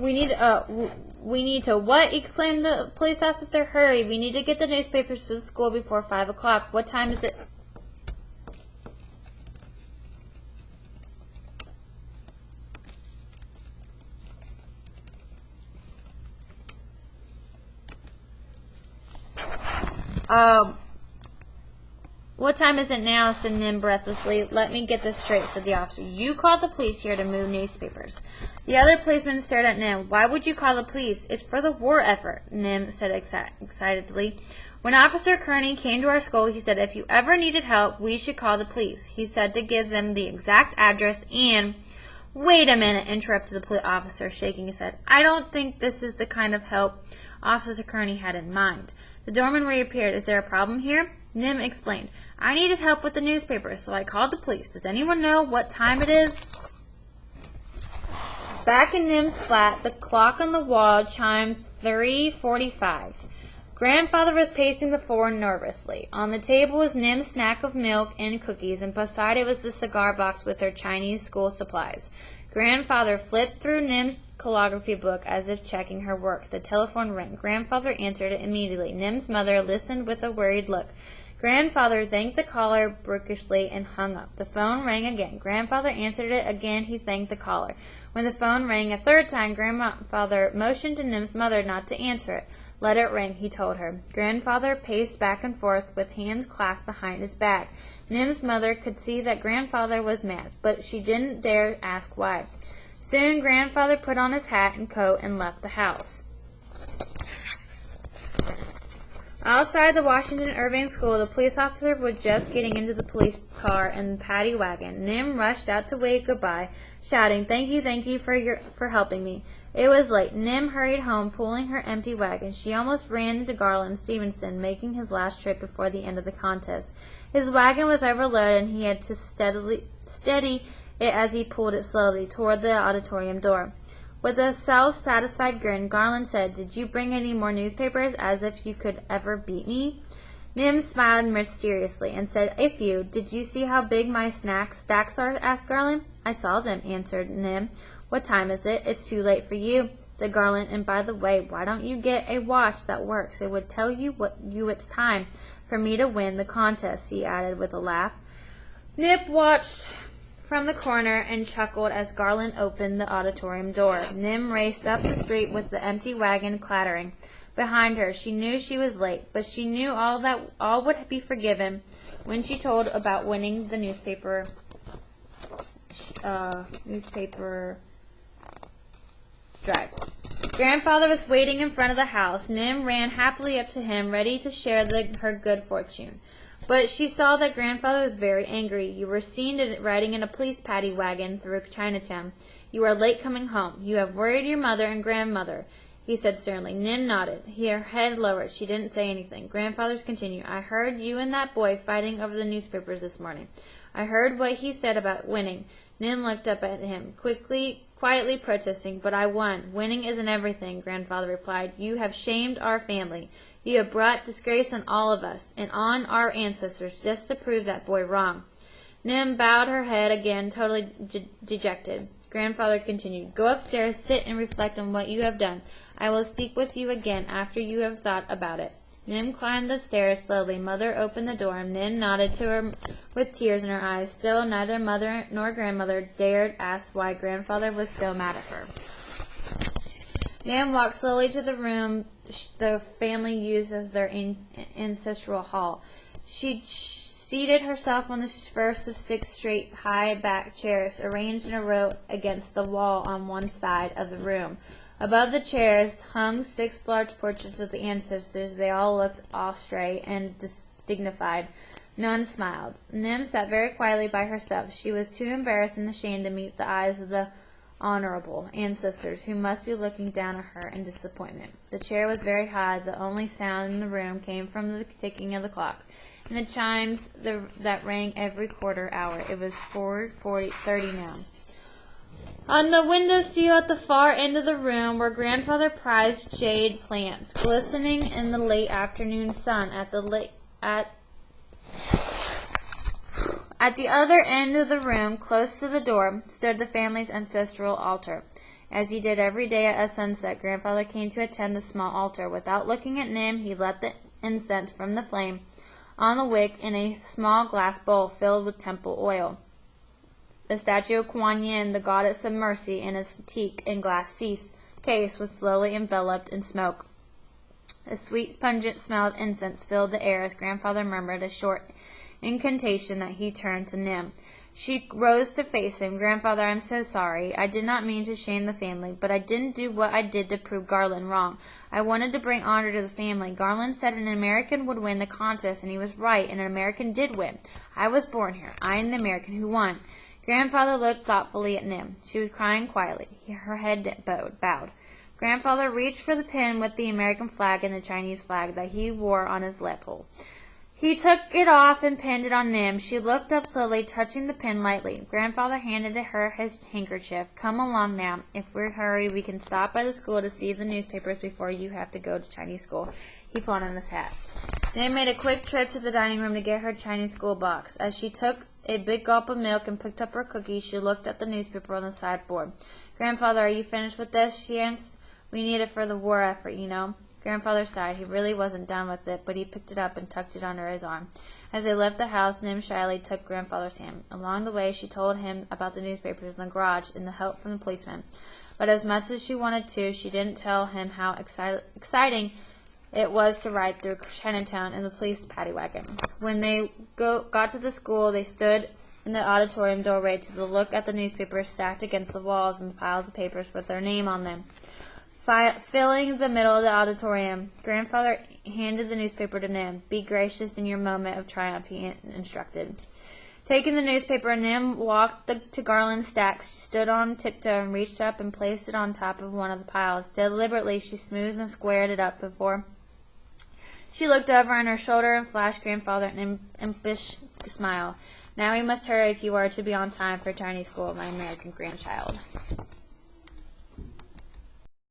We need to what? Exclaimed the police officer. Hurry, we need to get the newspapers to the school before 5 o'clock. What time is it? What time is it now? Said Nim breathlessly. Let me get this straight, said the officer. You called the police here to move newspapers. The other policeman stared at Nim. Why would you call the police? It's for the war effort, Nim said excitedly. When Officer Kearney came to our school, he said if you ever needed help, we should call the police. He said to give them the exact address and... Wait a minute, interrupted the police officer, shaking his head. I don't think this is the kind of help Officer Kearney had in mind. The doorman reappeared. Is there a problem here? Nim explained. I needed help with the newspaper, so I called the police. Does anyone know what time it is? Back in Nim's flat, the clock on the wall chimed 3:45. Grandfather was pacing the floor nervously. On the table was Nim's snack of milk and cookies, and beside it was the cigar box with her Chinese school supplies. Grandfather flipped through Nim's calligraphy book as if checking her work. The telephone rang. Grandfather answered it immediately. Nim's mother listened with a worried look. Grandfather thanked the caller bookishly and hung up. The phone rang again. Grandfather answered it again. He thanked the caller. When the phone rang a third time, Grandfather motioned to Nim's mother not to answer it. Let it ring, he told her. Grandfather paced back and forth with hands clasped behind his back. Nim's mother could see that Grandfather was mad, but she didn't dare ask why. Soon Grandfather put on his hat and coat and left the house. Outside the Washington Irving School, the police officer was just getting into the police car and paddy wagon. Nim rushed out to wave goodbye, shouting, thank you for helping me. It was late. Nim hurried home, pulling her empty wagon. She almost ran into Garland Stevenson, making his last trip before the end of the contest. His wagon was overloaded, and he had to steady it as he pulled it slowly toward the auditorium door. With a self-satisfied grin, Garland said, did you bring any more newspapers, as if you could ever beat me? Nim smiled mysteriously and said, a few. Did you see how big my stacks are? Asked Garland. I saw them, answered Nim. What time is it? It's too late for you, said Garland. And by the way, why don't you get a watch that works? It would tell you it's time for me to win the contest, he added with a laugh. Nip watched from the corner and chuckled as Garland opened the auditorium door. Nim raced up the street with the empty wagon clattering behind her. She knew she was late, but she knew all would be forgiven when she told about winning the newspaper drive. Grandfather was waiting in front of the house. Nim ran happily up to him, ready to share her good fortune. But she saw that Grandfather was very angry. You were seen riding in a police paddy wagon through Chinatown. You are late coming home. You have worried your mother and grandmother, he said sternly. Nim nodded. Her head lowered. She didn't say anything. Grandfather's continued. I heard you and that boy fighting over the newspapers this morning. I heard what he said about winning. Nim looked up at him, quietly protesting. But I won. Winning isn't everything, Grandfather replied. You have shamed our family. You have brought disgrace on all of us, and on our ancestors, just to prove that boy wrong. Nim bowed her head again, totally dejected. Grandfather continued, go upstairs, sit and reflect on what you have done. I will speak with you again after you have thought about it. Nim climbed the stairs slowly. Mother opened the door, and Nim nodded to her with tears in her eyes. Still, neither mother nor grandmother dared ask why Grandfather was so mad at her. Nim walked slowly to the room the family used as their ancestral hall. She seated herself on the first of 6 straight high-backed chairs arranged in a row against the wall on one side of the room. Above the chairs hung 6 large portraits of the ancestors. They all looked austere and dignified. None smiled. Nim sat very quietly by herself. She was too embarrassed and ashamed to meet the eyes of the honorable ancestors who must be looking down at her in disappointment. The chair was very high. The only sound in the room came from the ticking of the clock and the chimes that rang every quarter hour. It was 4:30 now. On the windowsill at the far end of the room were Grandfather prized jade plants, glistening in the late afternoon sun. At the other end of the room, close to the door, stood the family's ancestral altar. As he did every day at sunset, Grandfather came to attend the small altar. Without looking at Nim, he let the incense from the flame on the wick in a small glass bowl filled with temple oil. The statue of Kuan Yin, the goddess of mercy, in its teak and glass case was slowly enveloped in smoke. A sweet, pungent smell of incense filled the air as Grandfather murmured a short incantation that he turned to Nim. She rose to face him. Grandfather, I'm so sorry. I did not mean to shame the family, but I didn't do what I did to prove Garland wrong. I wanted to bring honor to the family. Garland said an American would win the contest, and he was right, and an American did win. I was born here. I am the American who won. Grandfather looked thoughtfully at Nim. She was crying quietly. Her head bowed. Grandfather reached for the pin with the American flag and the Chinese flag that he wore on his lap hole. He took it off and pinned it on Nim. She looked up slowly, touching the pin lightly. Grandfather handed her his handkerchief. Come along now. If we hurry, we can stop by the school to see the newspapers before you have to go to Chinese school. He put on his hat. Nim made a quick trip to the dining room to get her Chinese school box. As she took a big gulp of milk and picked up her cookies, she looked at the newspaper on the sideboard. Grandfather, are you finished with this? She asked. We need it for the war effort, you know. Grandfather sighed. He really wasn't done with it, but he picked it up and tucked it under his arm. As they left the house, Nim shyly took Grandfather's hand. Along the way, she told him about the newspapers in the garage and the help from the policeman. But as much as she wanted to, she didn't tell him how exciting it was to ride through Chinatown in the police paddy wagon. When they got to the school, they stood in the auditorium doorway to look at the newspapers stacked against the walls and the piles of papers with their name on them. Filling the middle of the auditorium, Grandfather handed the newspaper to Nim. Be gracious in your moment of triumph, he instructed. Taking the newspaper, Nim walked to Garland's stack. She stood on tiptoe and reached up and placed it on top of one of the piles. Deliberately, she smoothed and squared it up before she looked over on her shoulder and flashed Grandfather an impish smile. Now we must hurry if you are to be on time for Chinese school, my American grandchild.